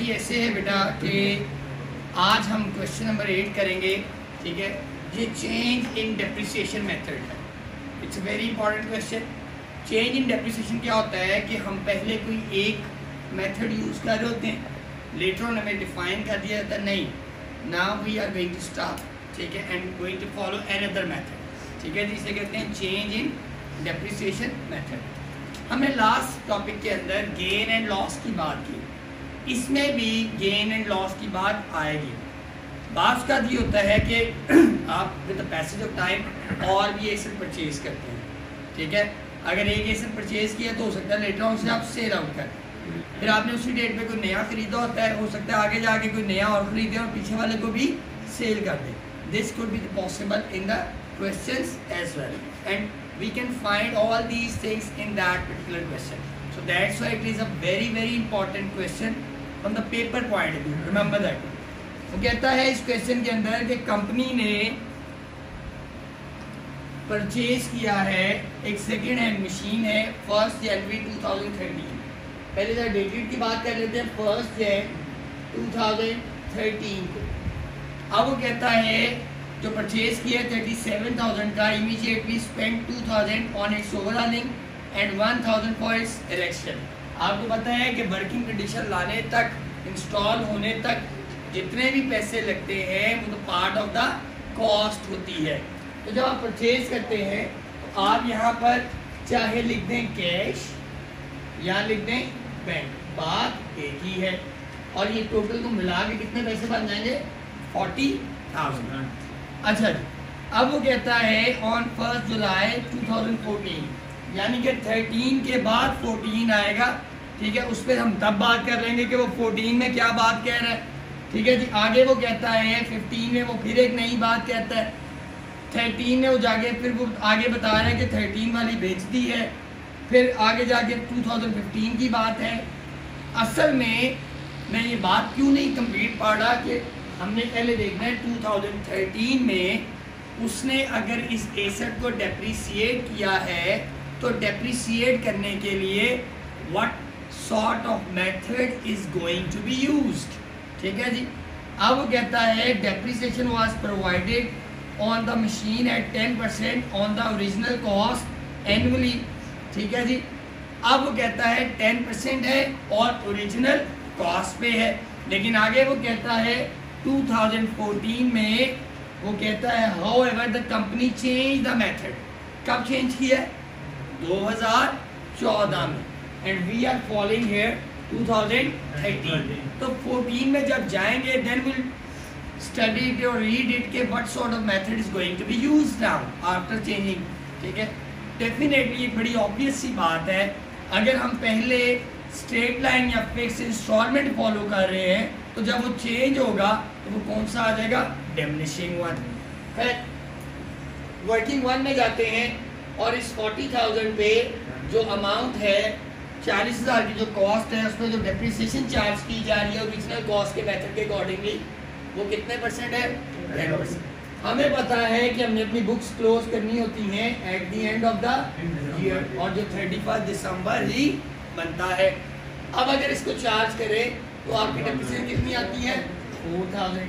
जी ऐसे है बेटा कि आज हम क्वेश्चन नंबर 8 करेंगे, ठीक है। ये चेंज इन डेप्रिसिएशन मेथड है। It's a very important question. Change in depreciation क्या होता है कि हम पहले कोई एक मेथड यूज़ कर रहे होते हैं, लेटर ऑन हमें डिफाइन कर दिया जाता है नहीं, now we are going to stop, ठीक है, and going to follow another method, ठीक है। जिसे कहते हैं चेंज इन डेप्रिसिएशन मेथड। हमने लास्ट टॉपिक के अंदर गेन एंड लॉस की बात की, इसमें भी गेन एंड लॉस की बात आएगी। बात का ये होता है कि आप with the passage of time और भी एसेट परचेज करते हैं, ठीक है। अगर एक एसेट परचेज किया तो हो सकता है लेटर ऑन से आप सेल आउट करें, फिर आपने उसी डेट पे कोई नया खरीदा होता है, हो सकता है आगे जाके कोई नया और खरीदे और पीछे वाले को भी सेल कर दे। This could be possible in the questions as well, and we can find all these things in that particular question. So that's why it is a very important question from the paper point of view. Remember that. वो कहता है इस question के अंदर कि company ने purchase किया है एक सेकेंड हैंड मशीन है 1 जनवरी 2013। पहले जरा डेटेड की बात कर लेते हैं, 1 जनवरी 2013 को। अब वो कहता है जो परचेज किया 37,000 का, immediately spend 2,000 on it's overhauling and 1,000 for its erection. आपको पता है कि वर्किंग कंडीशन लाने तक, इंस्टॉल होने तक जितने भी पैसे लगते हैं वो तो पार्ट ऑफ द कॉस्ट होती है। तो जब आप परचेज करते हैं तो आप यहाँ पर चाहे लिख दें कैश या लिख दें बैंक, बात एक ही है। और ये टोटल को मिला के कितने पैसे बन जाएंगे? 40,000। अच्छा जी, अब वो कहता है ऑन 1 जुलाई 2014, यानी कि 13 के बाद 14 आएगा, ठीक है। उस पर हम तब बात कर लेंगे कि वो 14 में क्या बात कह रहा है, ठीक है जी। आगे वो कहता है 15 में वो फिर एक नई बात कहता है, 13 में वो जाके फिर वो आगे बता रहा है कि 13 वाली बेच दी है, फिर आगे जाके 2015 की बात है। असल में मैं ये बात क्यों नहीं कंप्लीट पढ़ रहा कि हमने पहले देखना है 2013 में उसने अगर इस एसेट को डेप्रिसिएट किया है तो डेप्रिसिएट करने के लिए what sort of method is going to be used, ठीक है जी। अब वो कहता है depreciation was provided on the machine at 10% on the original cost annually, ठीक है जी। अब वो कहता है 10% है और ओरिजिनल कॉस्ट पे है, लेकिन आगे वो कहता है 2014 में वो कहता है however the company changed the method। कब चेंज किया है? 2014 में, and we are following here 2013। तो 14 में जब जाएंगे then we'll study it or read it कि what sort of method is going to be used now after changing, ठीक है। डेफिनेटली एक बड़ी ऑब्वियस सी बात है, अगर हम पहले स्ट्रेट लाइन या फिक्स इंस्टॉलमेंट फॉलो कर रहे हैं तो जब वो चेंज होगा तो वो कौन सा आ जाएगा? Diminishing one. फिर वर्किंग वन में जाते हैं और इस 40,000 पे जो अमाउंट है 40,000 की जो कॉस्ट है उसमें जो डेप्रिसिएशन चार्ज की जा रही है ओरिजिनल कॉस्ट के मेथड के अकॉर्डिंगली वो कितने परसेंट है? 10%। हमें पता है कि हमने अपनी बुक्स क्लोज करनी होती हैं at the end of the year और जो 31 दिसंबर ही बनता है। अब अगर इसको चार्ज करें तो आपकी डेप्रिसिएशन कितनी आती है? 4,000।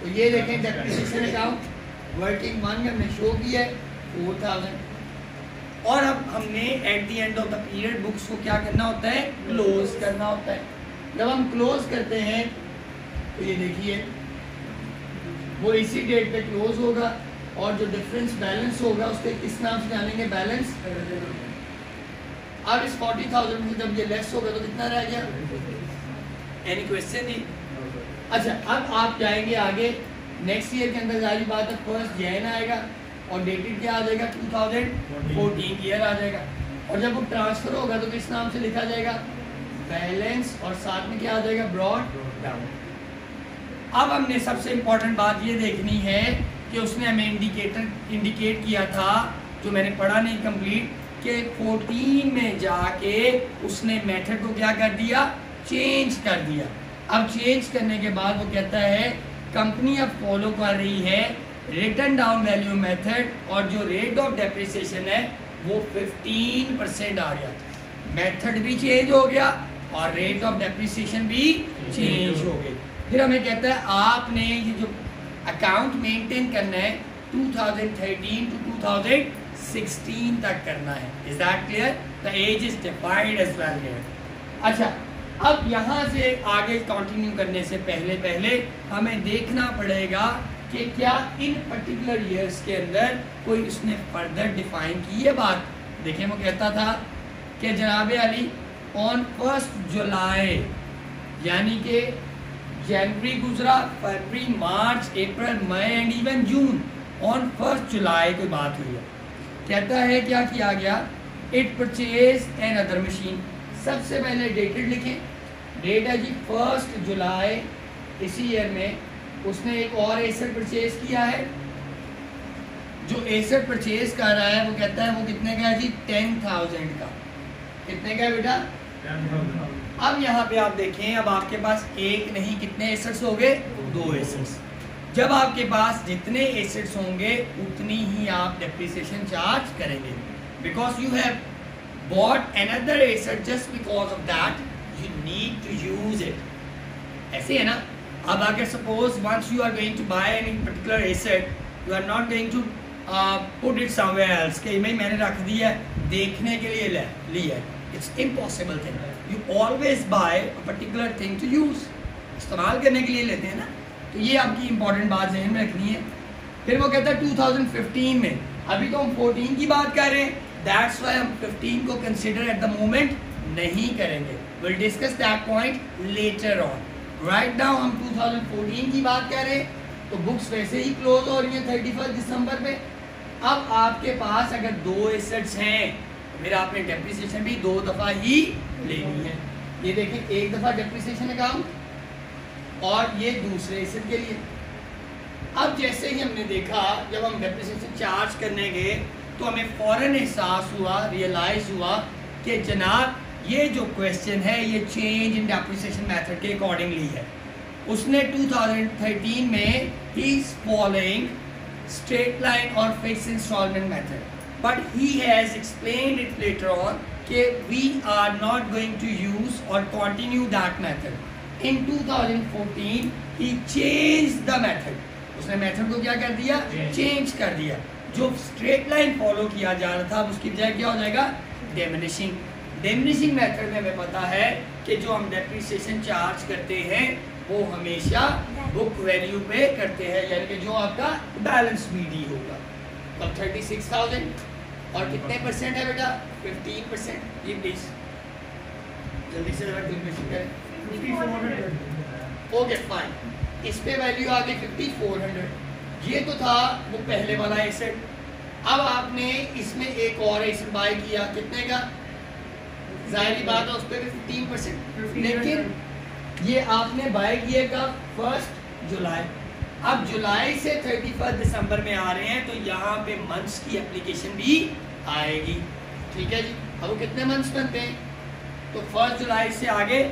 तो ये देखें डेप्रिसिएशन अकाउंट वर्किंग वन में हमने शो किया है 4,000। और अब हमने at the end of the period books को क्या करना होता है? क्लोज करना होता है। जब हम क्लोज करते हैं तो ये देखिए वो इसी डेट पे क्लोज होगा और जो डिफरेंस बैलेंस होगा उसके किस नाम से जानेंगे? बैलेंस। अब इस 40,000 में जब ये लेस होगा तो कितना रह गया? एनी क्वेश्चन नहीं? अच्छा, अब आप जाएंगे आगे नेक्स्ट ईयर के अंदर, जारी बात है 1 जनवरी आएगा और डेटेड क्या आ जाएगा? 2014 ईयर आ जाएगा। और जब वो ट्रांसफर होगा तो किस नाम से लिखा जाएगा? बैलेंस, और साथ में क्या आ जाएगा? Brought down. अब हमने सबसे इम्पोर्टेंट बात ये देखनी है कि उसने हमें इंडिकेट किया था, जो मैंने पढ़ा नहीं कंप्लीट, कि 14 में जाके उसने मेथड को क्या कर दिया? चेंज कर दिया। अब चेंज करने के बाद वो कहता है कंपनी अब फॉलो कर रही है रिटर्न डाउन वैल्यू मेथड, और जो रेट ऑफ डेप्रिसिएशन है वो 15% आ गया। मेथड भी चेंज हो गया और रेट ऑफ डेप्रिसिएशन भी चेंज फिर हमें कहता है आपने ये जो अकाउंट मेंटेन करना है 2013 टू 2016 तक करना है। Is that clear? The age is defined as well here. अच्छा, अब यहाँ से आगे कंटिन्यू करने से पहले हमें देखना पड़ेगा कि क्या इन पर्टिकुलर ईयर्स के अंदर कोई उसने फर्दर डिफाइन की है बात। देखिए वो कहता था कि जनाब अली ऑन 1 जुलाई, यानी कि जनवरी गुजरा, फरवरी, मार्च, अप्रैल, मई एंड इवन जून, ऑन 1 जुलाई कोई बात हुई है। कहता है क्या किया गया, it purchase an other machine. सबसे पहले डेटेड लिखें, डेट है जी 1 जुलाई, इसी ईयर में उसने एक और एसेट परचेज किया है। जो एसेट परचेज कर रहा है वो कहता है वो कितने का है जी 10,000 का। कितने का है बेटा? 10,000। अब यहाँ पे आप देखें, अब आपके पास एक नहीं कितने एसेट्स हो गए? 2 एसेट्स। जब आपके पास जितने एसेट्स होंगे उतनी ही आप डेप्रिसिएशन चार्ज करेंगे, because you have bought another asset just because of that you need to use it. ऐसे है ना। अब अगर suppose once you are going to buy any particular asset, you are not going to put it somewhere else कि मैंने रख दिया है देखने के लिए लिया है। It's impossible thing. You always buy a particular thing to use, इस्तेमाल करने के लिए लेते हैं ना। तो ये आपकी इंपॉर्टेंट बात ज़हन में रखनी है। फिर वो कहता है 2015 में, अभी तो हम 14 की बात कर रहे हैं, दैट्स व्हाई हम 15 को कंसिडर एट द मोमेंट नहीं करेंगे। Will discuss that point later on. Right now हम 2014 की बात कर रहे हैं, तो बुक्स वैसे ही क्लोज हो रही हैं 31 दिसंबर पे। अब आपके पास अगर 2 एसेट्स हैं फिर आपने डेप्रिसिएशन भी 2 दफ़ा ही लेनी है। ये देखें, एक दफ़ा डेप्रिसिएशन अकाउंट और ये दूसरे एसेट के लिए। अब जैसे ही हमने देखा, जब हम डेप्रिसिएशन चार्ज करने गए तो हमें फ़ौरन एहसास हुआ, रियलाइज़ हुआ कि जनाब ये जो क्वेश्चन है ये चेंज इन डेप्रिसिएशन मेथड के अकॉर्डिंगली है। उसने 2013 में he is following straight line और fix installment method, but he has explained it later on कि we are not going to use और continue that method. In 2014 he change the method. उसने method को क्या कर दिया? चेंज कर दिया। जो स्ट्रेट लाइन फॉलो किया जा रहा था उसकी बजाय क्या हो जाएगा? डिमिनिशिंग। डिमिनिशिंग मेथड में हमें पता है कि जो हम डेप्रिसिएशन चार्ज करते हैं वो हमेशा बुक वैल्यू पे करते हैं, यानी कि जो आपका बैलेंस बीडी होगा। तब 36,000 और कितने परसेंट है बेटा? 15%। ये प्लीज जल्दी से जरा कैलकुलेशन करें। 5400। Okay fine. इस पे वैल्यू आ गई 5400। ये तो था वो पहले वाला एसेट। अब आपने इसमें एक और एसेट बाय किया, कितने का? जाहिर बात है उस पर भी 15%। लेकिन ये आपने बाय किए कब? 1 जुलाई। अब जुलाई से 31 दिसंबर में आ रहे हैं तो यहाँ पे मंथ्स की एप्लीकेशन भी आएगी। ठीक है जी। अब वो कितने मंथ्स बनते हैं? तो 1 जुलाई से आगे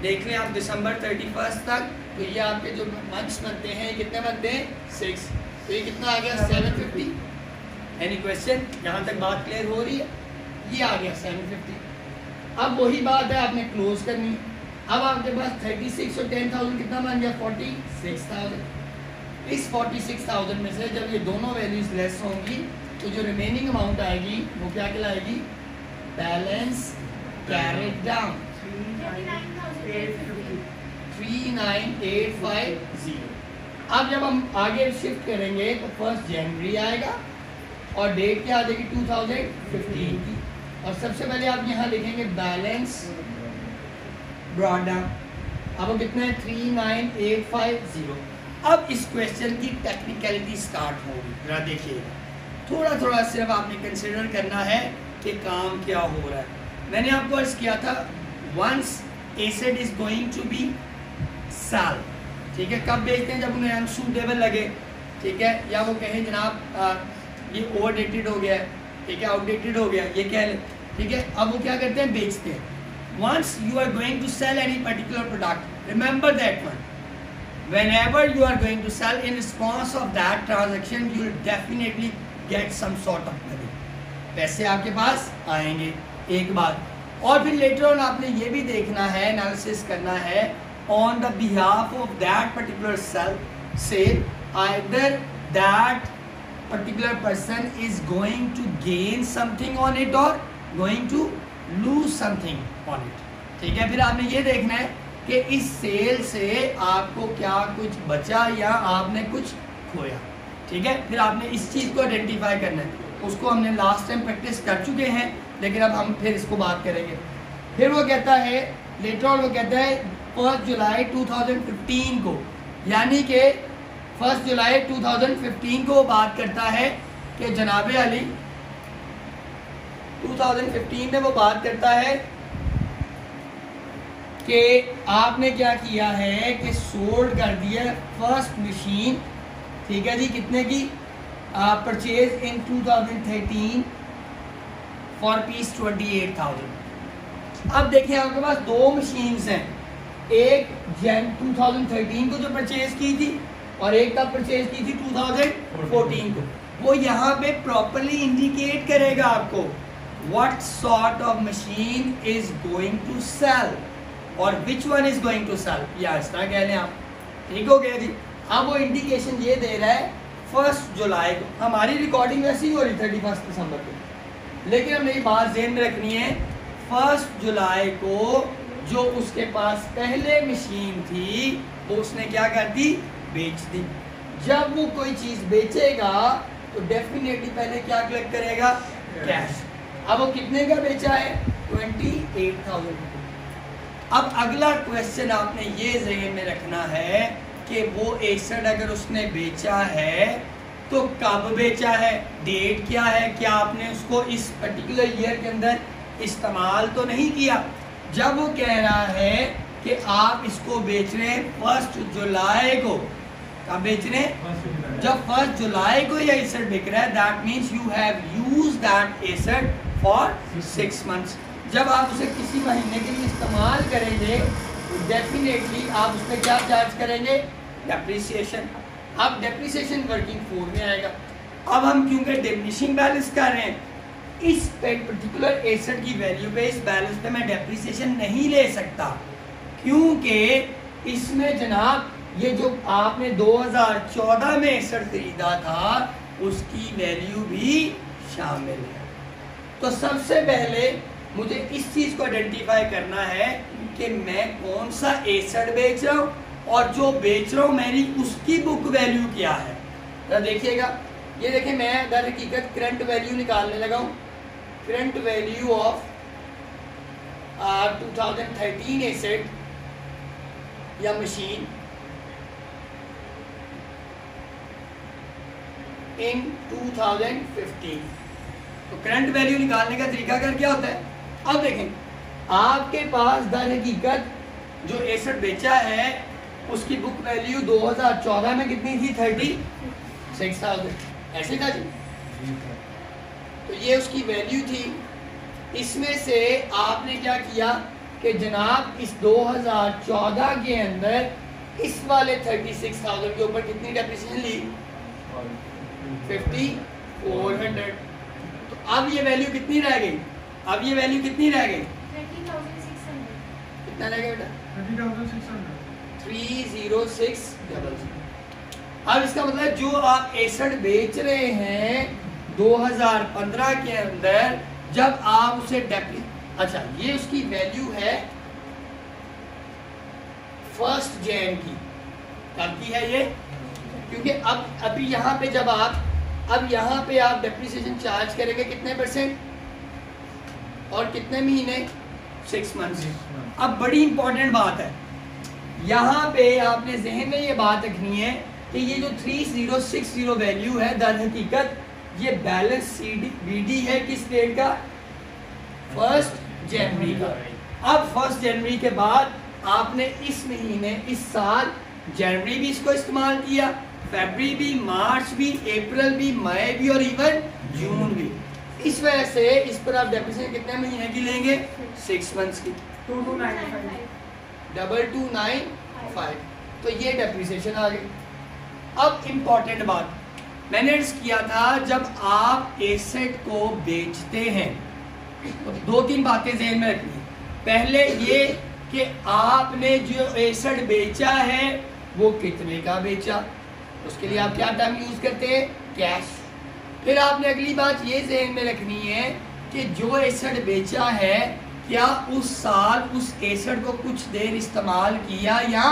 देख लें आप दिसंबर 31 तक, तो ये आपके जो मंथ्स बनते हैं कितने बनते हैं? 6। तो ये कितना आ गया? 750। Any question? यहाँ तक बात क्लियर हो रही है? ये आ गया 750। अब वही बात है, आपने क्लोज करनी। अब आपके पास 36 और 10,000 कितना बन गया? 46,000। इस 46,000 में से जब ये दोनों वैल्यूज लेस होंगी तो जो रिमेनिंग अमाउंट आएगी वो क्या कहलाएगी? Balance carried down 39,850। अब जब हम आगे शिफ्ट करेंगे तो 1 जनवरी आएगा और डेट क्या आ जाएगी? 2015 की। और सबसे पहले आप यहाँ लिखेंगे बैलेंस ब्रॉट डाउन। अब वो कितना है? 39,850। अब इस क्वेश्चन की टेक्निकलिटी स्टार्ट होगी। जरा देखिएगा, थोड़ा थोड़ा सिर्फ आपने कंसिडर करना है कि काम क्या हो रहा है। मैंने आपको अर्ज किया था once asset is going to be sell, ठीक है, कब बेचते हैं? जब उन्हें अनसूटेबल लगे, ठीक है, या वो कहें जनाब ये ओवरडेटेड हो गया है, ठीक है, आउटडेटेड हो गया, ये कह लें, ठीक है। अब वो क्या करते हैं? बेचते हैं। once you are going to sell any particular product, remember that one. Whenever you are going to sell, in response of that transaction, you will definitely get some sort of money. पैसे आपके पास आएंगे, एक बात। और फिर later on आपने ये भी देखना है, एनालिसिस करना है on the behalf of that particular sale, either that particular person is going to gain something on it or going to lose something on it. ठीक है, फिर आपने ये देखना है कि इस सेल से आपको क्या कुछ बचा या आपने कुछ खोया. ठीक है, फिर आपने इस चीज़ को आइडेंटिफाई करना है. उसको हमने लास्ट टाइम प्रैक्टिस कर चुके हैं, लेकिन अब हम फिर इसको बात करेंगे. फिर वो कहता है लेटर ऑन, वो कहता है 1 जुलाई 2015 को, यानी कि 1 जुलाई 2015 को बात करता है कि जनाब अली 2015 में वो बात करता है कि आपने क्या किया है कि सोल्ड कर दिया फर्स्ट मशीन. ठीक है जी, कितने की? Purchase in 2013 for piece 28,000. अब देखिए आपके पास दो मशीन्स हैं, एक जन 2013 को जो परचेज की थी और एक कब परचेज की थी 2014 को. वो यहाँ पे प्रॉपरली इंडिकेट करेगा आपको what sort of machine is going to sell और which one is going to sell, या इस तरह कह लें आप. ठीक हो गया जी. अब वो इंडिकेशन ये दे रहा है 1 जुलाई को. हमारी रिकॉर्डिंग वैसे ही हो रही 31 दिसंबर को, लेकिन हमने ये बात ध्यान में रखनी है 1 जुलाई को जो उसके पास पहले मशीन थी वो उसने क्या कर दी? बेच दी. जब वो कोई चीज़ बेचेगा तो डेफिनेटली पहले क्या कलेक्ट करेगा? कैश. अब वो कितने का बेचा है? 28,000. अब अगला क्वेश्चन आपने ये ज़हन में रखना है कि वो एसेट अगर उसने बेचा है तो कब बेचा है, डेट क्या है, क्या आपने उसको इस पर्टिकुलर ईयर के अंदर इस्तेमाल तो नहीं किया. जब वो कह रहा है कि आप इसको बेच रहे हैं 1 जुलाई को, कब बेच रहे हैं? जब 1 जुलाई को ये एसेट बिक रहा है, that means you have used that asset for 6 months. जब आप उसे किसी महीने के लिए इस्तेमाल करेंगे तो डेफिनेटली आप उसमें क्या चार्ज करेंगे? डेप्रिसिएशन. अब डेप्रिसिएशन वर्किंग फॉर में आएगा. अब हम क्योंकि डिमिनिशिंग बैलेंस कर रहे हैं, इस पर्टिकुलर एसेट की वैल्यू पे, इस बैलेंस पे मैं डेप्रिसिएशन नहीं ले सकता, क्योंकि इसमें जनाब ये जो आपने 2014 में एसेट खरीदा था उसकी वैल्यू भी शामिल है. तो सबसे पहले मुझे इस चीज़ को आइडेंटिफाई करना है कि मैं कौन सा एसेट बेच रहा हूँ और जो बेच रहा हूँ मेरी उसकी बुक वैल्यू क्या है. तो देखिएगा, ये देखिए मैं दर हकीकत करंट वैल्यू निकालने लगा हूँ. करंट वैल्यू ऑफ 2013 एसेट या मशीन इन 2015. तो करंट वैल्यू निकालने का तरीका क्या होता है? अब देखें, आपके पास दर हकीकत जो एसेट बेचा है उसकी बुक वैल्यू 2014 में कितनी थी? 36,000. ऐसे था जी. तो ये उसकी वैल्यू थी. इसमें से आपने क्या किया कि जनाब इस 2014 के अंदर इस वाले 36,000 के ऊपर कितनी डेप्रिसिएशन ली? 5,400. तो अब ये वैल्यू कितनी रह गई? अब ये वैल्यू कितनी रह गई? 30,600. कितना रह गया बेटा? 30,600. अब इसका मतलब जो आप एसेट बेच रहे हैं 2015 के अंदर, जब आप उसे अच्छा ये उसकी वैल्यू है 1 जनवरी की. कब की है ये? क्योंकि अब अभी यहाँ पे जब आप यहाँ पे आप डेप्रिसिएशन चार्ज करेंगे कितने परसेंट और कितने महीने? 6 मंथ्स. अब बड़ी इंपॉर्टेंट बात है, यहाँ पे आपने जहन में ये बात रखनी है कि ये जो 3060 वैल्यू है दर हकीकत ये बैलेंस BD है किस डेट का? 1 जनवरी का. अब 1 जनवरी के बाद आपने इस महीने, इस साल जनवरी भी इसको इस्तेमाल किया, फरवरी भी, मार्च भी, अप्रैल भी, मई भी और इवन जून भी. इस वजह से इस पर आप डेप्रिसिएशन कितने महीने की लेंगे? 6 मंथ्स की. 2295. तो ये डेप्रिसिएशन आ गई. अब इम्पॉर्टेंट बात मैंने अर्ज किया था, जब आप एसेट को बेचते हैं तो 2-3 बातें ज़हन में रखनी. पहले ये कि आपने जो एसेट बेचा है वो कितने का बेचा, उसके लिए आप क्या टर्म यूज करते हैं, कैश। फिर आपने अगली बात ये ज़हन में रखनी है कि जो एसेट बेचा है क्या उस साल उस एसेट को कुछ देर इस्तेमाल किया या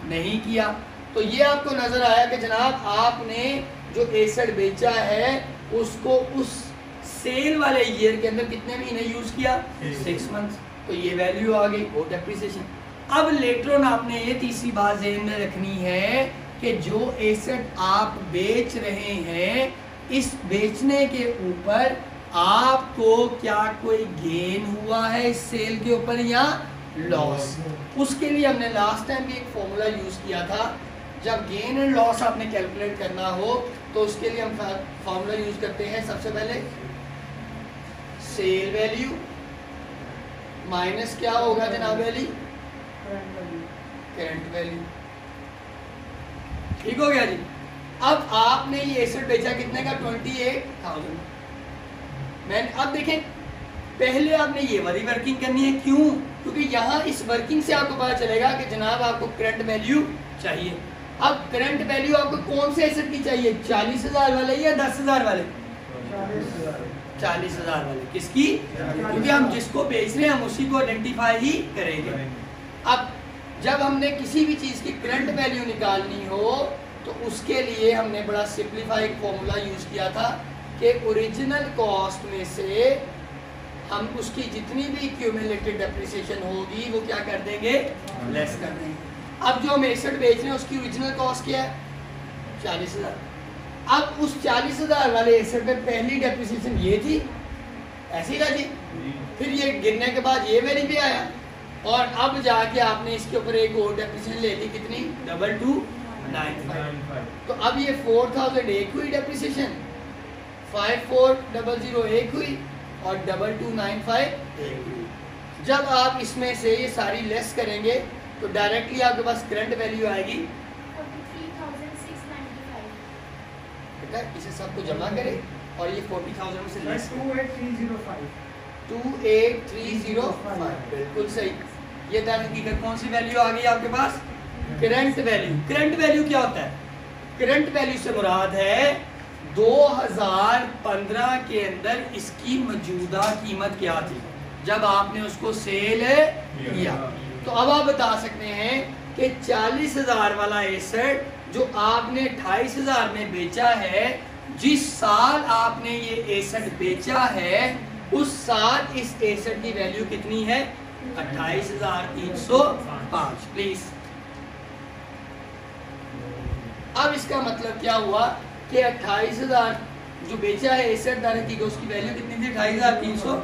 नहीं किया। तो ये आपको नजर आया कि जनाब आपने जो एसेट बेचा है उसको उस सेल वाले ईयर के अंदर कितने महीने यूज किया, 6 मंथ्स। तो ये वैल्यू आ गई, वो डेप्रिसिएशन। अब लेटर ऑन आपने ये तीसरी बात ज़हन में रखनी है कि जो एसेट आप बेच रहे हैं इस बेचने के ऊपर आपको क्या कोई गेन हुआ है इस सेल के ऊपर या लॉस। उसके लिए हमने लास्ट टाइम भी एक फॉर्मूला यूज किया था। जब गेन एंड लॉस आपने कैलकुलेट करना हो तो उसके लिए हम फॉर्मूला यूज करते हैं। सबसे पहले सेल वैल्यू माइनस क्या होगा जनाब वैल्यू, करंट वैल्यू। ठीक हो गया जी। अब आपने ये एसेट बेचा कितने का, 28,000। मैंने अब देखें पहले आपने ये वाली वर्किंग करनी है, क्यों, क्योंकि यहाँ इस वर्किंग से आपको पता चलेगा कि जनाब आपको करंट वैल्यू चाहिए। अब करंट वैल्यू आपको कौन से एसेट की चाहिए, 40,000 वाले या 10,000 वाले, 40,000 वाले। किसकी, क्योंकि हम जिसको बेच रहे हैं हम उसी को आइडेंटिफाई ही करेंगे। अब जब हमने किसी भी चीज़ की करंट वैल्यू निकालनी हो तो उसके लिए हमने बड़ा सिंप्लीफाइड फॉर्मूला यूज किया था कि ओरिजिनल कॉस्ट में से हम उसकी जितनी भी क्यूमुलेटेड डेप्रिसिएशन होगी वो क्या कर देंगे, लेस कर देंगे। अब जो हम एसेट बेच रहे हैं उसकी ओरिजिनल कॉस्ट क्या है, 40,000। अब उस 40,000 वाले एसेट पे पहली डेप्रिसिएशन ये थी, ऐसी था जी। फिर ये गिरने के बाद ये वैल्यू भी आया और अब जाके आपने इसके ऊपर एक और डेप्रिसिएशन ले ली, कितनी, 2295। तो अब ये 4,000 एक हुई डेप्रिसिएशन, 5400 एक हुई और 2295 एक हुई। जब आप इसमें से ये सारी लेस करेंगे तो डायरेक्टली आपके पास करंट वैल्यू आएगी 43,695। बेटा इसे सबको जमा करें और ये 40,000 में से लेस 28,305। बिल्कुल सही। ये दर हकीकत कौन सी वैल्यू आ गई आपके पास, करंट वैल्यू। करंट वैल्यू क्या होता है, करंट वैल्यू से मुराद है 2015 के अंदर इसकी मौजूदा कीमत क्या थी जब आपने उसको सेल किया। तो अब आप बता सकते हैं कि 40,000 वाला एसेट जो आपने 28,000 में बेचा है, जिस साल आपने ये एसेट बेचा है उस साल इस एसेट की वैल्यू कितनी है, 28,305। प्लीज अब इसका मतलब क्या हुआ कि 28,000 जो बेचा है एसेट दर की उसकी वैल्यू कितनी थी, 28,300।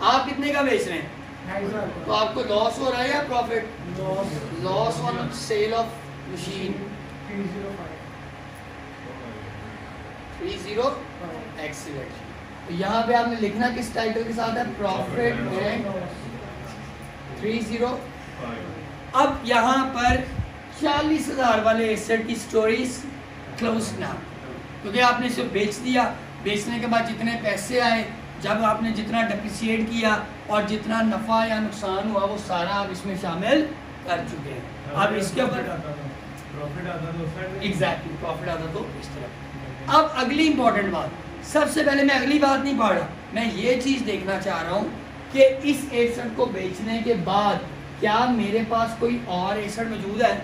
आप कितने का बेच रहे हैं, तो आपको लॉस हो रहा है या profit, loss on sale of machine 30। Excellent. तो यहाँ पे आपने लिखना किस टाइटल के साथ है, प्रॉफिट में 30। अब यहाँ पर 40,000 वाले एसेट की स्टोरीज क्लोज ना, क्योंकि आपने इसे बेच दिया, बेचने के बाद जितने पैसे आए, जब आपने जितना डेप्रिसिएट किया और जितना नफ़ा या नुकसान हुआ वो सारा आप इसमें शामिल कर चुके हैं। अब इसके ऊपर प्रॉफिट आता तो एग्जैक्टली प्रॉफिट आता तो इस तरह। अब अगली इंपॉर्टेंट बात, सबसे पहले मैं अगली बात नहीं पढ़ रहा, मैं ये चीज़ देखना चाह रहा हूँ कि इस एसेट को बेचने के बाद क्या मेरे पास कोई और एसेट मौजूद है,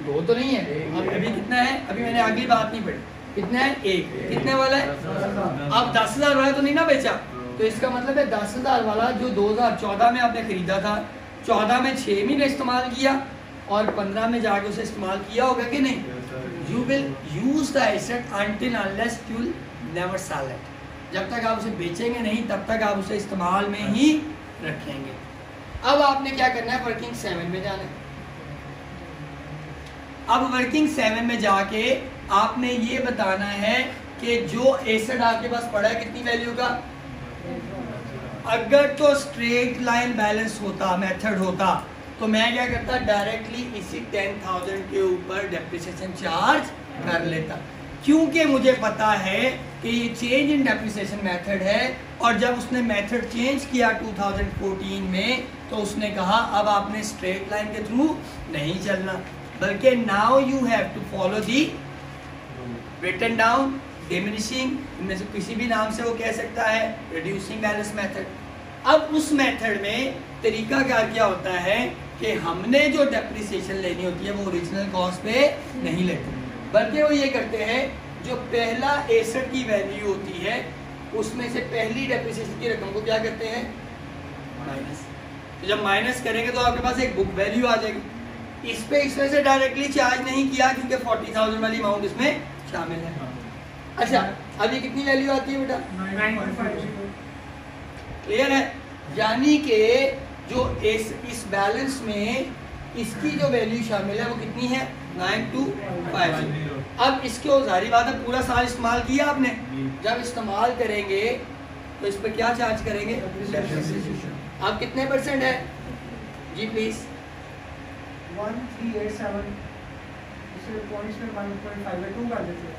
दो तो नहीं है। अभी कितना है, अभी मैंने अगली बात नहीं पढ़ी, कितना है, एक। कितने वाला है, अब 10,000 वाला तो नहीं ना बेचा, तो इसका मतलब है 10,000 वाला जो 2014 में आपने खरीदा था, 14 में 6 महीने इस्तेमाल किया और 15 में जाके उसे इस्तेमाल किया होगा कि नहीं। You will use the asset until unless you will never cell it. जब तक आप उसे बेचेंगे नहीं तब तक आप उसे इस्तेमाल में ही रखेंगे। अब आपने क्या करना है, वर्किंग 7 में जाना है। अब वर्किंग 7 में जाके आपने ये बताना है कि जो एसेट आपके पास पड़ा है कितनी वैल्यू का, अगर तो स्ट्रेट लाइन बैलेंस होता, मेथड होता, तो मैं क्या करता, डायरेक्टली इसी 10,000 के ऊपर डेप्रिसिएशन चार्ज कर लेता। क्योंकि मुझे पता है कि ये चेंज इन डेप्रिसिएशन मेथड है, और जब उसने मेथड चेंज किया 2014 में तो उसने कहा अब आपने स्ट्रेट लाइन के थ्रू नहीं चलना, बल्कि now you have to follow the written down, diminishing, इनमें से किसी भी नाम से वो कह सकता है, रिड्यूसिंग बैलेंस मेथड। अब उस मेथड में तरीका क्या होता है कि हमने जो डेप्रिसिएशन लेनी होती है वो ओरिजिनल कॉस्ट पे नहीं लेते, बल्कि वो ये करते हैं जो पहला एसेट की वैल्यू होती है उसमें से पहली डेप्रिसिएशन की रकम को क्या करते हैं, माइनस। तो जब माइनस करेंगे तो आपके पास एक बुक वैल्यू आ जाएगी। इसमें से डायरेक्टली चार्ज नहीं किया क्योंकि 40,000 वाली अमाउंट इसमें शामिल है। अच्छा, अब ये कितनी वैल्यू आती है बेटा, 9.50। क्लियर है? यानी कि जो इस बैलेंस में इसकी जो वैल्यू शामिल है वो कितनी है, 9250। अब इसके औजारी बात है, पूरा साल इस्तेमाल किया आपने, जब इस्तेमाल करेंगे तो इस पर क्या चार्ज करेंगे, अब कितने परसेंट है जी प्लीज, 1387 इसे पॉइंट्स में 1.52 कर देते हैं।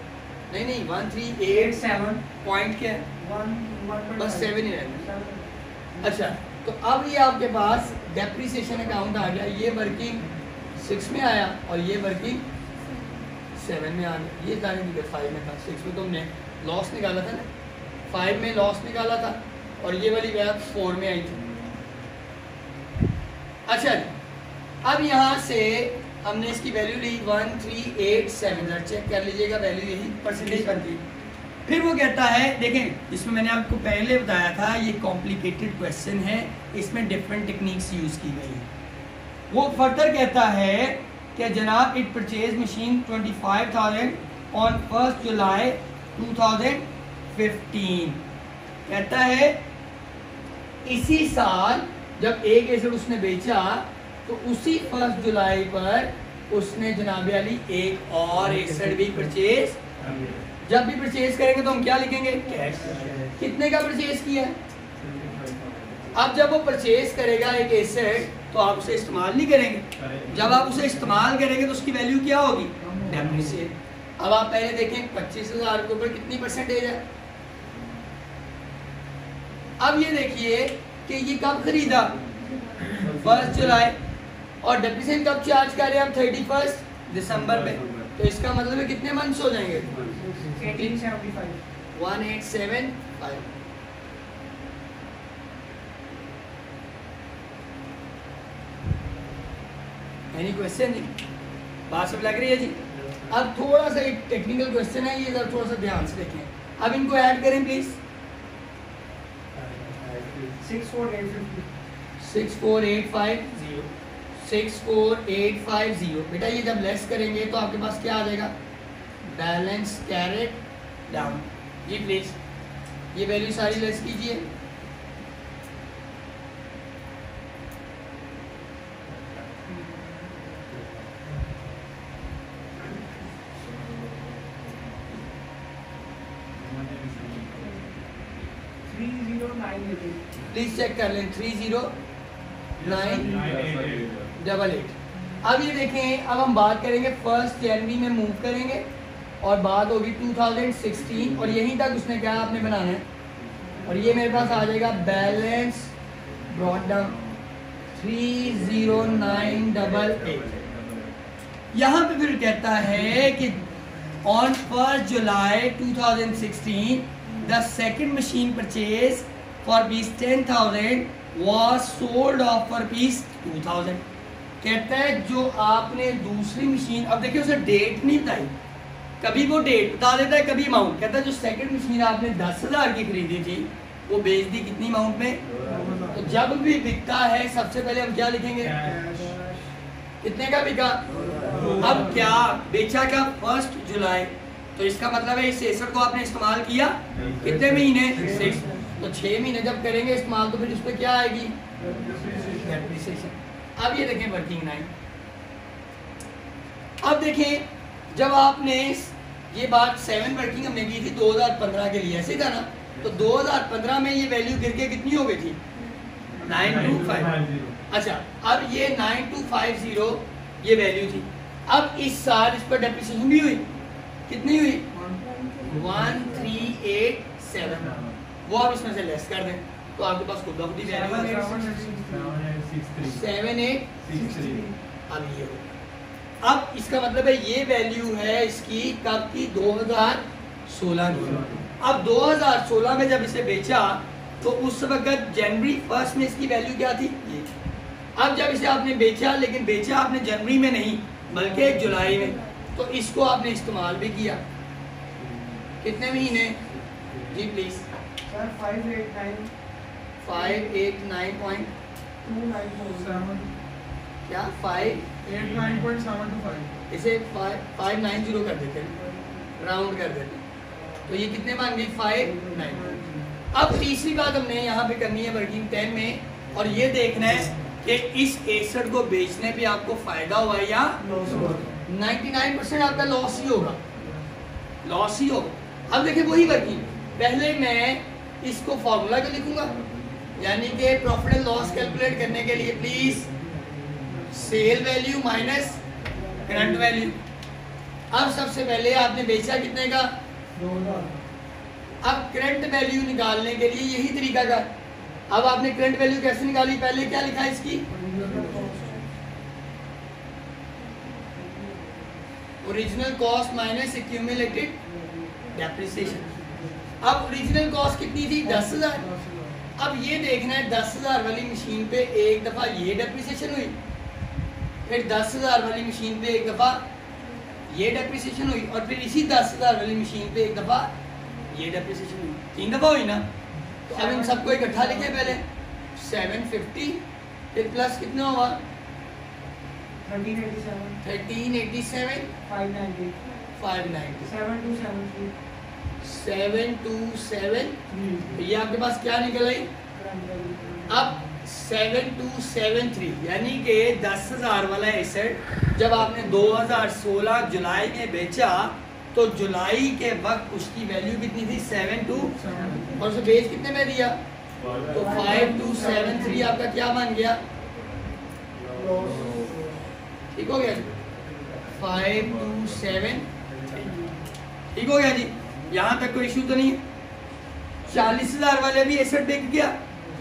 नहीं 1387 पॉइंट क्या है, 1 बस 7 ही रहना। अच्छा, तो अब ये आपके पास डेप्रिसिएशन अकाउंट आ गया, ये वर्किंग 6 में आया और ये वर्किंग 7 में आ गया। ये जाने की 5 में था, 6 में तुमने लॉस निकाला था ना, 5 में लॉस निकाला था और ये वाली वैल्यू 4 में आई थी। अच्छा, अब यहाँ से हमने इसकी वैल्यू ली 1387, चेक कर लीजिएगा वैल्यू यही परसेंटेज बनती है। फिर वो कहता है, देखें इसमें मैंने आपको पहले बताया था ये कॉम्प्लिकेटेड क्वेश्चन है, इसमें डिफरेंट टेक्निक्स यूज़ की गई है। वो फर्दर कहता है कि जनाब इट परचेज मशीन 25,000 ऑन 1 जुलाई 2015। कहता है इसी साल जब एक एसेट उसने बेचा तो उसी 1 जुलाई पर उसने जनाब अली एक और एसेट भी परचेज, जब भी परचेज करेंगे तो हम क्या लिखेंगे, कैश। कितने का परचेज किया है, अब जब वो परचेज करेगा एक एसेट तो आप उसे इस्तेमाल नहीं करेंगे, जब आप उसे इस्तेमाल करेंगे तो उसकी वैल्यू क्या होगी, डेप्रिसिएट। अब आप पहले देखें 25,000 के ऊपर कितनी परसेंटेज है। अब ये देखिए कि ये कब खरीदा, 1 जुलाई, और डेप्रिसिएशन कब चार्ज कर रहे हैं हम, 31 दिसंबर में, तो इसका मतलब है कितने मंथ्स हो जाएंगे, 1875। एनी क्वेश्चन जी, बात सब लग रही है जी। अब थोड़ा सा एक टेक्निकल क्वेश्चन है, ये थोड़ा सा ध्यान से देखें। अब इनको ऐड करें प्लीज, 64850 64850। बेटा ये जब लेस करेंगे तो आपके पास क्या आ जाएगा, बैलेंस कैरेट डाउन। जी प्लीज ये वैल्यू सारी लेस कीजिए। प्लीज चेक कर लें, 30988। अब ये देखें, अब हम बात करेंगे 1 जनवरी में मूव करेंगे और बात होगी 2016, और यहीं तक उसने क्या आपने बनाना है, और ये मेरे पास आ जाएगा बैलेंस ब्रॉट डाउन 30988। यहाँ पे फिर कहता है कि on 1 July 2016 the second machine purchase for rupees 10,000 was sold off for rupees 2,000। कहता है जो आपने दूसरी मशीन, अब देखिए उसे डेट नहीं बताई, कभी वो डेट बता देता है कभी अमाउंट। कहता है जो सेकंड मशीन आपने 10,000 की खरीदी थी वो बेच दी कितनी अमाउंट में, तो जब भी बिकता है सबसे पहले हम क्या लिखेंगे, कितने का बिका। अब क्या बेचा क्या, 1 जुलाई, तो इसका मतलब है इस एसेट को आपने इस्तेमाल किया कितने महीने, 6, तो 6 महीने जब करेंगे इस्तेमाल तो फिर इस पर क्या आएगी, डेप्रिसिएशन। अब ये देखें वर्किंग 9। अब देखें जब आपने ये बात 7 वर्किंग हमने की थी 2015 के लिए, ऐसे था ना, तो 2015 में ये वैल्यू गिर के कितनी हो गई थी, 9250। अच्छा, अब ये 9250 ये वैल्यू थी। अब इस साल इस पर डेप्रिसिएशन भी हुई, कितनी हुई, 1387, वो आप इसमें से लेस कर दें तो आपके पास खुद खुद ही वैल्यू 7863। अब ये हो, अब इसका मतलब है ये वैल्यू है इसकी कब की, 2016 की। अब 2016 में जब इसे बेचा तो उस वक्त जनवरी 1 में इसकी वैल्यू क्या थी, ये। अब जब इसे आपने बेचा, लेकिन बेचा आपने जनवरी में नहीं बल्कि जुलाई में, तो इसको आपने इस्तेमाल भी किया। कितने महीने जी प्लीज? सर 589.294 क्या 589.725, इसे 590 कर देते हैं, राउंड कर देते हैं, तो ये कितने मान गई 590। अब तीसरी बात हमने यहाँ पे करनी है वर्किंग 10 में, और ये देखना है कि इस एसेट को बेचने पे आपको फायदा हुआ है या 99% आपका लॉस ही होगा, लॉस ही होगा। अब देखिए वही वर्किंग, पहले मैं इसको फॉर्मूला को लिखूंगा, यानी कि प्रॉफिट एंड लॉस कैलकुलेट करने के लिए please sale value minus current value. अब सबसे पहले आपने बेचा कितने का, 2000। अब करंट वैल्यू निकालने के लिए यही तरीका का। अब आपने करंट वैल्यू कैसे निकाली, पहले क्या लिखा है इसकी, original cost minus accumulated depreciation. अब ओरिजिनल कॉस्ट कितनी थी, 10,000। अब ये देखना है 10,000 वाली मशीन पे एक दफा ये डेप्रिसिएशन हुई, फिर 10,000 वाली मशीन पे एक दफा ये डेप्रिसिएशन हुई, और फिर इसी 10,000 वाली मशीन पे एक दफा ये डेप्रिसिएशन हुई, 3 दफा हुई ना। तो अब इन सबको इकट्ठा लिखे पहले 750, फिर प्लस कितना हुआ 1387 590 727, ये आपके पास क्या निकल आई। अब 7273 यानी कि 10,000 वाला एसेट जब आपने 2016 जुलाई में बेचा तो जुलाई के वक्त उसकी वैल्यू कितनी थी 72, और उसे बेच कितने में दिया, तो 5273 आपका क्या बन गया, ठीक हो गया 527, ठीक हो गया जी। यहाँ तक कोई इशू तो नहीं है। 40,000 वाले भी एसेट बिक गया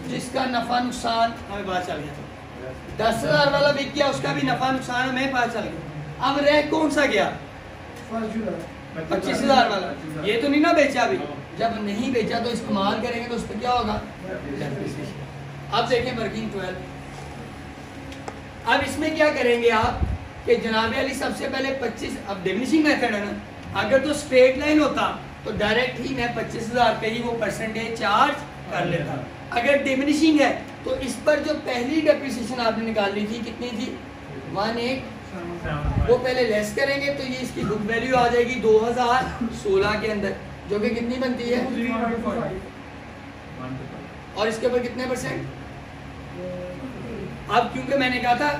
जिसका नफा नुकसान हमें पता चल गया, 10,000 वाला बिक गया उसका भी नफा नुकसान हमें पता चल गया। अब रह कौन सा गया, 25,000 वाला, ये तो नहीं ना बेचा अभी, जब नहीं बेचा तो इस्तेमाल करेंगे तो उस पर क्या होगा। अब देखें वर्किंग 12। अब इसमें क्या करेंगे आप कि जनाबे अली सबसे पहले 25, अब डिमिनिशिंग मेथड है ना, अगर तो स्ट्रेट लाइन होता तो डायरेक्ट ही मैं 25,000 पे ही वो परसेंटेज चार्ज कर लेता। अगर डिमिनिशिंग है तो इस पर जो पहली डेप्रिसिएशन आपने निकाली थी कितनी थी 18, वो पहले लेस करेंगे तो ये इसकी बुक वैल्यू आ जाएगी 2016 के अंदर, जो कि कितनी बनती है 3.5, और इसके ऊपर कितने परसेंट। अब क्योंकि मैंने कहा था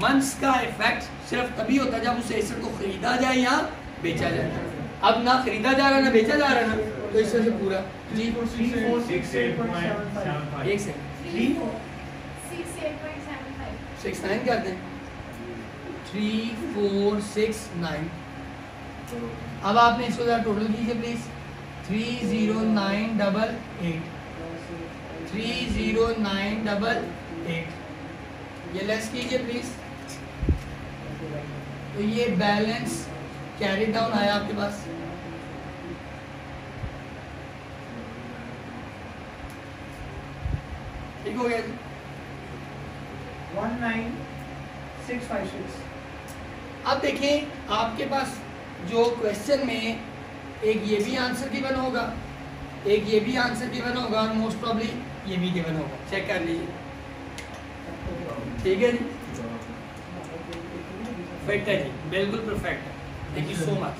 मंथ्स का इफेक्ट सिर्फ तभी होता है जब उस एसेट को खरीदा जाए या बेचा जाए। अब ना खरीदा जा रहा ना बेचा जा रहा ना, तो इससे से पूरा जी 346.75, एक सेकंड 69 करते हैं 3469। अब आपने इसको जरा टोटल कीजिए प्लीज 30988 ये लेस कीजिए प्लीज। तो ये बैलेंस कैरी डाउन आया आपके पास, ठीक हो गया जी 19656। अब देखिए आपके पास जो क्वेश्चन में एक ये भी आंसर गिवन होगा, एक ये भी आंसर गिवन होगा, और मोस्ट प्रॉब्ली ये भी गिवन होगा, चेक कर लीजिए, ठीक है जी, परफेक्ट है जी, बिल्कुल परफेक्ट है, थैंक यू सो मच।